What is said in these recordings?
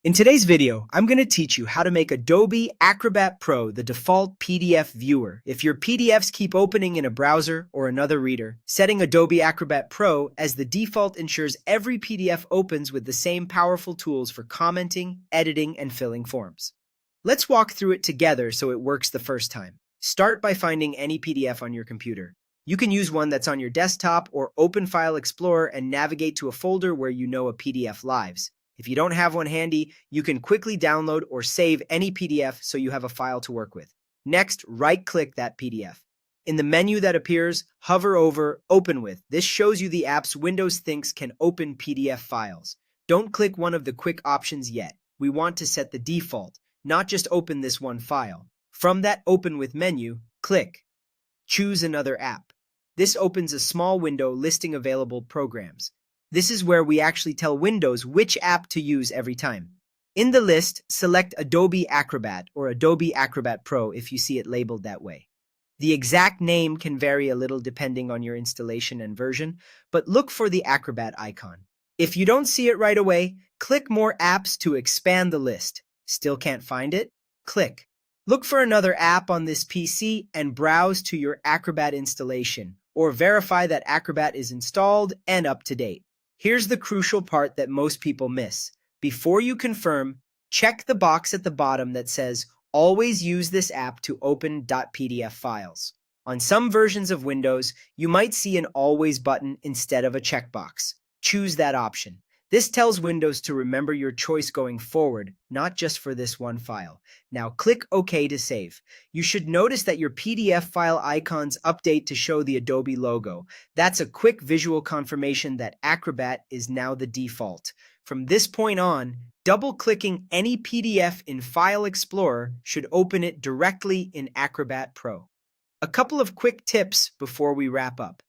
In today's video, I'm going to teach you how to make Adobe Acrobat Pro the default PDF viewer. If your PDFs keep opening in a browser or another reader, setting Adobe Acrobat Pro as the default ensures every PDF opens with the same powerful tools for commenting, editing, and filling forms. Let's walk through it together so it works the first time. Start by finding any PDF on your computer. You can use one that's on your desktop or open File Explorer and navigate to a folder where you know a PDF lives. If you don't have one handy, you can quickly download or save any PDF so you have a file to work with. Next, right-click that PDF. In the menu that appears, hover over Open With. This shows you the apps Windows thinks can open PDF files. Don't click one of the quick options yet. We want to set the default, not just open this one file. From that Open With menu, click Choose Another App. This opens a small window listing available programs. This is where we actually tell Windows which app to use every time. In the list, select Adobe Acrobat or Adobe Acrobat Pro if you see it labeled that way. The exact name can vary a little depending on your installation and version, but look for the Acrobat icon. If you don't see it right away, click More Apps to expand the list. Still can't find it? Click. Look for another app on this PC and browse to your Acrobat installation, or verify that Acrobat is installed and up to date. Here's the crucial part that most people miss. Before you confirm, check the box at the bottom that says, Always use this app to open .pdf files. On some versions of Windows, you might see an Always button instead of a checkbox. Choose that option. This tells Windows to remember your choice going forward, not just for this one file. Now click OK to save. You should notice that your PDF file icons update to show the Adobe logo. That's a quick visual confirmation that Acrobat is now the default. From this point on, double-clicking any PDF in File Explorer should open it directly in Acrobat Pro. A couple of quick tips before we wrap up.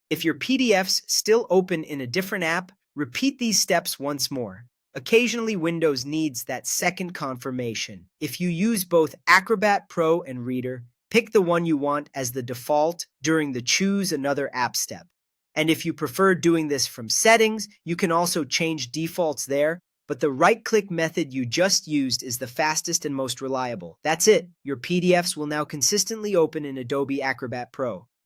If your PDFs still open in a different app, repeat these steps once more. Occasionally, Windows needs that second confirmation. If you use both Acrobat Pro and Reader, pick the one you want as the default during the Choose Another App step. And if you prefer doing this from Settings, you can also change defaults there, but the right-click method you just used is the fastest and most reliable. That's it. Your PDFs will now consistently open in Adobe Acrobat Pro.